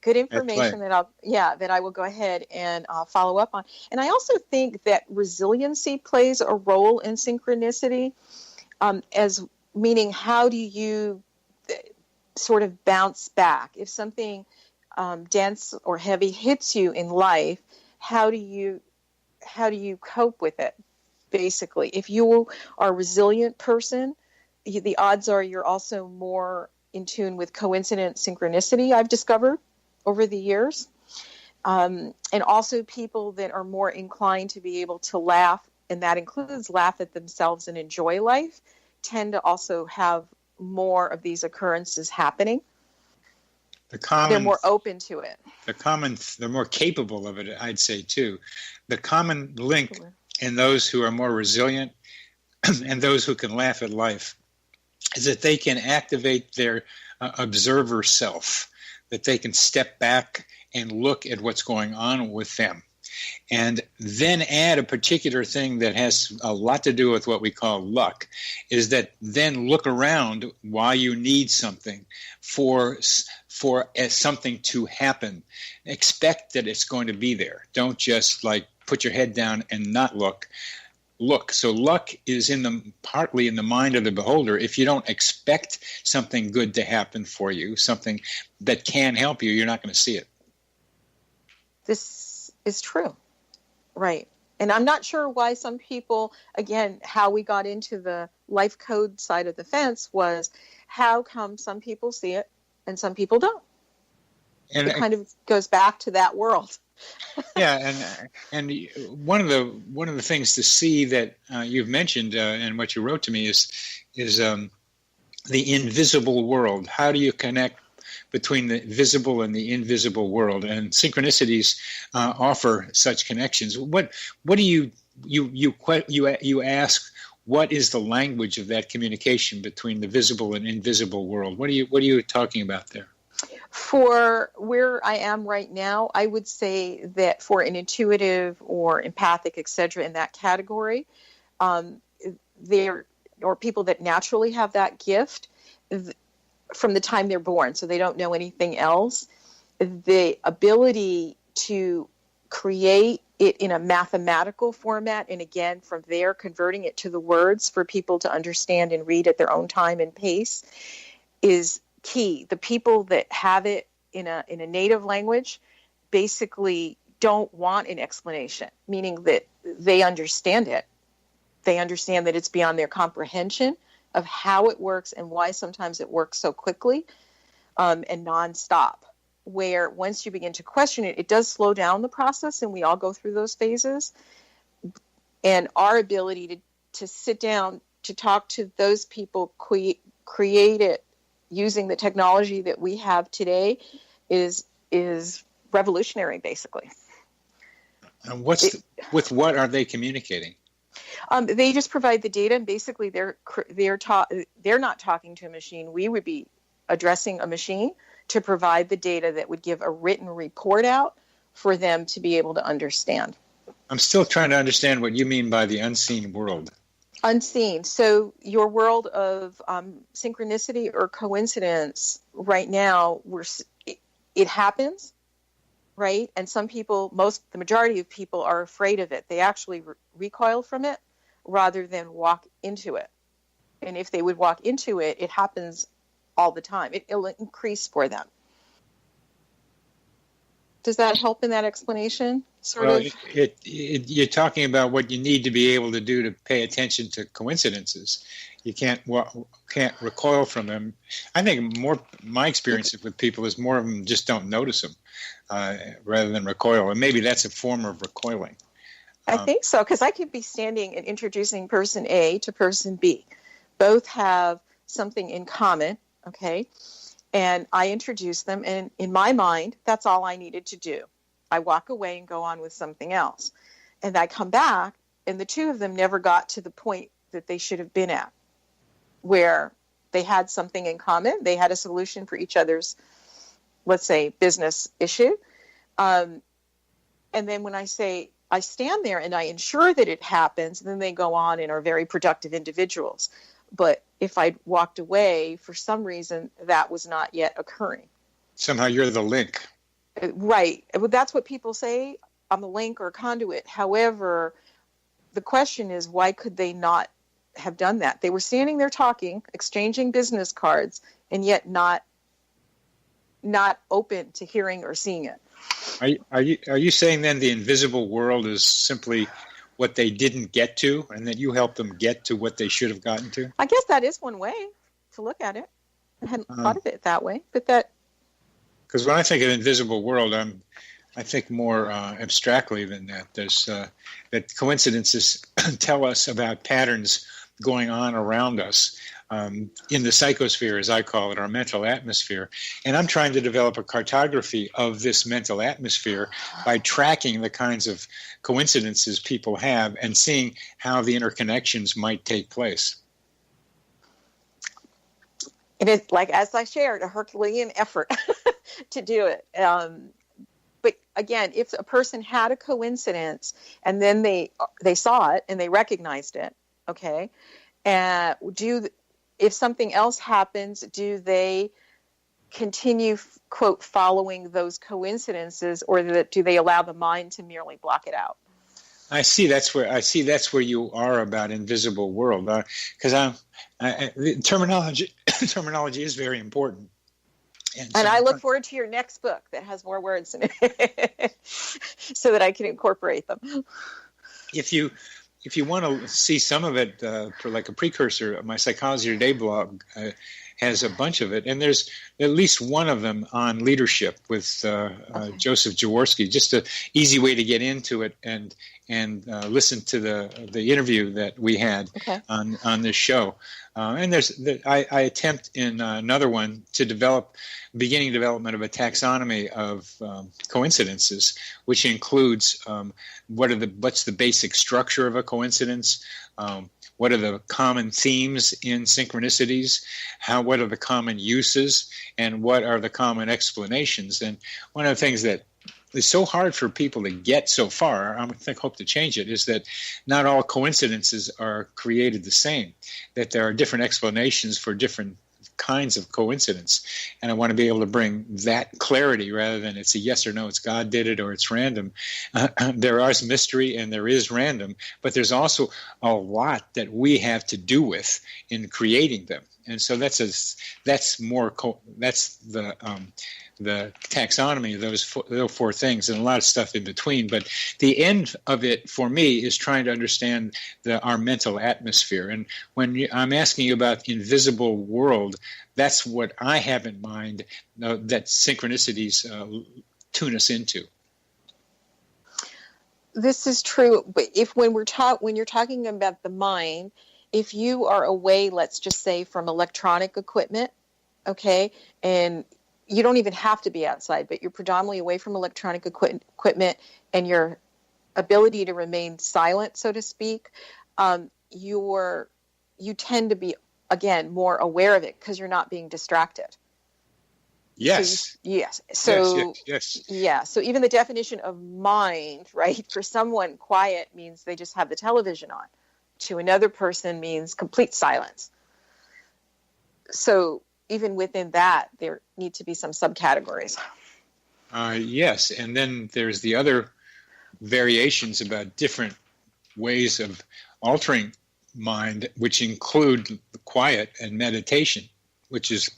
Good information that I will go ahead and follow up on. And I also think that resiliency plays a role in synchronicity, as meaning how do you sort of bounce back if something dense or heavy hits you in life? How do you cope with it? Basically, if you are a resilient person, the odds are you're also more in tune with coincident synchronicity, I've discovered over the years. And also people that are more inclined to be able to laugh, and that includes laugh at themselves and enjoy life, tend to also have more of these occurrences happening. They're more open to it. They're more capable of it, I'd say, too. The common link in those who are more resilient and those who can laugh at life is that they can activate their observer self, that they can step back and look at what's going on with them, and then add a particular thing that has a lot to do with what we call luck, is that then look around while you need something for something to happen. Expect that it's going to be there. Don't just put your head down and not look. So luck is partly in the mind of the beholder. If you don't expect something good to happen for you, something that can help you, you're not going to see it. This is true. Right. And I'm not sure why some people, again, how we got into the life code side of the fence was how come some people see it and some people don't? And it kind of goes back to that world. Yeah, and one of the things to see that you've mentioned and what you wrote to me is the invisible world. How do you connect between the visible and the invisible world? And synchronicities offer such connections. What do you ask? what is the language of that communication between the visible and invisible world? What are you talking about there? For where I am right now, I would say that for an intuitive or empathic, etc., in that category, there or people that naturally have that gift from the time they're born, so they don't know anything else, the ability to create it in a mathematical format, and again, from there, converting it to the words for people to understand and read at their own time and pace is key. The people that have it in a native language basically don't want an explanation, meaning that they understand it. They understand that it's beyond their comprehension of how it works and why sometimes it works so quickly and nonstop. Where once you begin to question it, it does slow down the process, and we all go through those phases. And our ability to sit down to talk to those people, create it using the technology that we have today is revolutionary, basically. And with what are they communicating? They just provide the data, and basically they're not talking to a machine. We would be addressing a machine to provide the data that would give a written report out for them to be able to understand. I'm still trying to understand what you mean by the unseen world. Unseen. So your world of synchronicity or coincidence right now, it happens, right? And some people, the majority of people are afraid of it. They actually recoil from it rather than walk into it. And if they would walk into it, it happens all the time. It'll increase for them. Does that help in that explanation? You're talking about what you need to be able to do to pay attention to coincidences. You can't recoil from them. I think my experience with people is more of them just don't notice them rather than recoil. And maybe that's a form of recoiling. I think so, because I could be standing and introducing person A to person B. Both have something in common, okay? And I introduce them, and in my mind, that's all I needed to do. I walk away and go on with something else. And I come back, and the two of them never got to the point that they should have been at, where they had something in common. They had a solution for each other's, let's say, business issue. And then when I say, I stand there and I ensure that it happens, then they go on and are very productive individuals. But if I'd walked away, for some reason, that was not yet occurring. Somehow you're the link. Right. Well, that's what people say. I'm a link or a conduit. However, the question is, why could they not have done that? They were standing there talking, exchanging business cards, and yet not open to hearing or seeing it. Are you saying then the invisible world is simply what they didn't get to, and that you helped them get to what they should have gotten to? I guess that is one way to look at it. I hadn't thought of it that way, but that. Because when I think of invisible world, I think more abstractly than that. There's that coincidences tell us about patterns going on around us in the psychosphere, as I call it, our mental atmosphere. And I'm trying to develop a cartography of this mental atmosphere by tracking the kinds of coincidences people have and seeing how the interconnections might take place. It is, like, as I shared, a Herculean effort to do it. But again, if a person had a coincidence and then they saw it and they recognized it, okay, if something else happens, do they continue, quote, following those coincidences, or do they allow the mind to merely block it out? I see that's where you are about invisible world, because terminology is very important. And I look forward to your next book that has more words in it so that I can incorporate them. If you want to see some of it, for like a precursor, my Psychology Today blog has a bunch of it, and there's at least one of them on leadership with Joseph Jaworski. Just an easy way to get into it and listen to the interview that we had on this show. And I attempt in another one to beginning development of a taxonomy of coincidences, which includes what's the basic structure of a coincidence, what are the common themes in synchronicities, what are the common uses, and what are the common explanations. And one of the things that is so hard for people to get so far, I hope to change it, is that not all coincidences are created the same, that there are different explanations for different kinds of coincidence. And I want to be able to bring that clarity rather than it's a yes or no, it's God did it or it's random. There is mystery and there is random, but there's also a lot that we have to do with in creating them. And so that's the taxonomy of those four things, and a lot of stuff in between. But the end of it for me is trying to understand our mental atmosphere. And when I'm asking you about invisible world, that's what I have in mind that synchronicities tune us into. This is true, but when you're talking about the mind, if you are away, let's just say from electronic equipment, okay, and you don't even have to be outside, but you're predominantly away from electronic equipment and your ability to remain silent, so to speak, you tend to be, again, more aware of it because you're not being distracted. Yes. Yes. So, yes. Yeah. So even the definition of mind, right, for someone, quiet means they just have the television on. To another person means complete silence. So even within that, there need to be some subcategories. Yes, and then there's the other variations about different ways of altering mind, which include quiet and meditation, which is,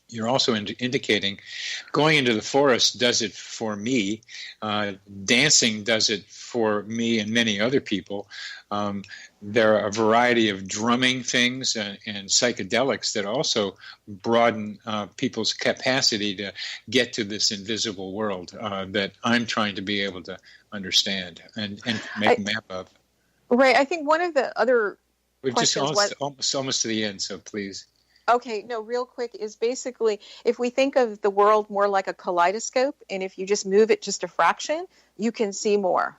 you're also indicating, going into the forest does it for me. Dancing does it for me and many other people. There are a variety of drumming things and psychedelics that also broaden people's capacity to get to this invisible world that I'm trying to be able to understand and make a map of. Right. I think one of the other We've just questions almost to the end, so please. Okay, no, real quick is basically if we think of the world more like a kaleidoscope, and if you just move it just a fraction, you can see more.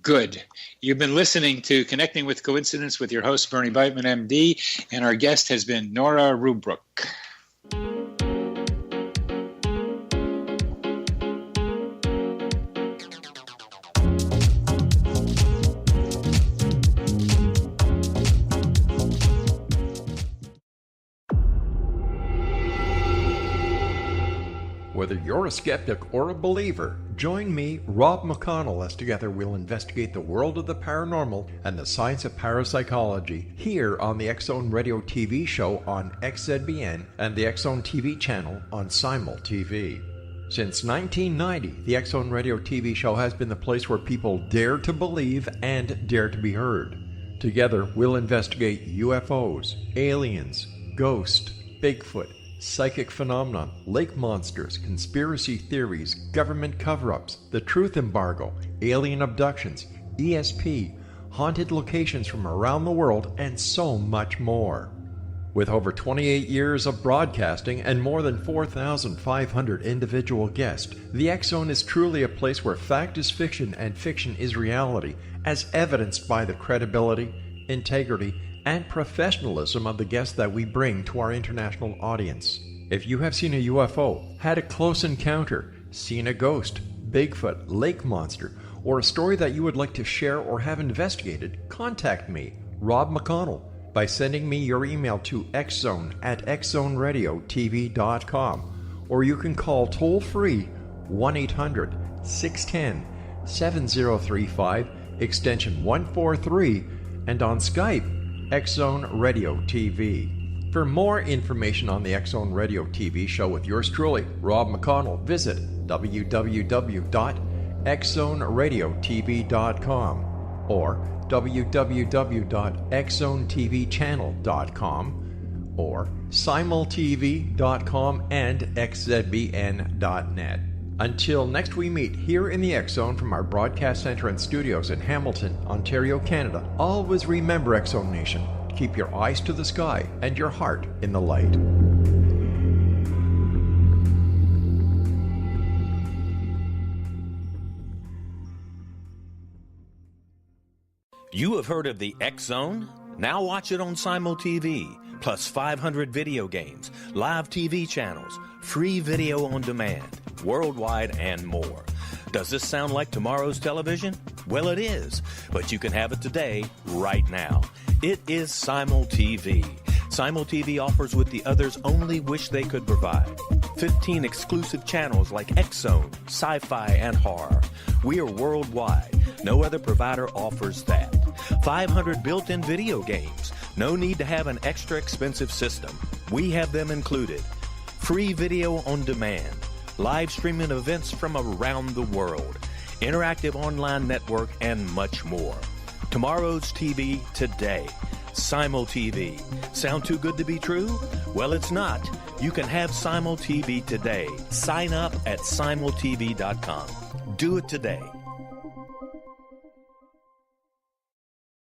Good. You've been listening to Connecting with Coincidence with your host, Bernie Beitman, MD, and our guest has been Nora Ruebrook. Whether you're a skeptic or a believer, join me, Rob McConnell, as together we'll investigate the world of the paranormal and the science of parapsychology here on the X-Zone Radio TV show on XZBN and the X-Zone TV channel on Simul TV. Since 1990, the X-Zone Radio TV show has been the place where people dare to believe and dare to be heard. Together, we'll investigate UFOs, aliens, ghosts, Bigfoot, psychic phenomenon, lake monsters, conspiracy theories, government cover-ups, the truth embargo, alien abductions, ESP, haunted locations from around the world, and so much more. With over 28 years of broadcasting and more than 4,500 individual guests, the X-Zone is truly a place where fact is fiction and fiction is reality, as evidenced by the credibility, integrity, and professionalism of the guests that we bring to our international audience. If you have seen a UFO, had a close encounter, seen a ghost, Bigfoot, lake monster, or a story that you would like to share or have investigated, contact me, Rob McConnell, by sending me your email to xzone@xzoneradiotv.com, or you can call toll-free 1-800-610-7035, extension 143, and on Skype, X-Zone Radio TV. For more information on the X-Zone Radio TV show with yours truly, Rob McConnell, visit www.xzoneradiotv.com or www.xzonetvchannel.com or simultv.com and xzbn.net. Until next we meet here in the X-Zone from our broadcast center and studios in Hamilton, Ontario, Canada, always remember, X-Zone Nation, Keep your eyes to the sky and your heart in the light. You have heard of the X Zone? Now watch it on Simul TV, plus 500 video games, live TV channels, free video on demand, worldwide, and more. Does this sound like tomorrow's television? Well, it is, but you can have it today, right now. It is Simul TV. Simul TV offers what the others only wish they could provide. 15 exclusive channels like X Zone, sci-fi, and horror. We are worldwide. No other provider offers that. 500 built-in video games. No need to have an extra expensive system. We have them included. Free video on demand. Live streaming events from around the world. Interactive online network, and much more. Tomorrow's TV today. Simul TV. Sound too good to be true? Well, it's not. You can have Simul TV today. Sign up at simultv.com. Do it today.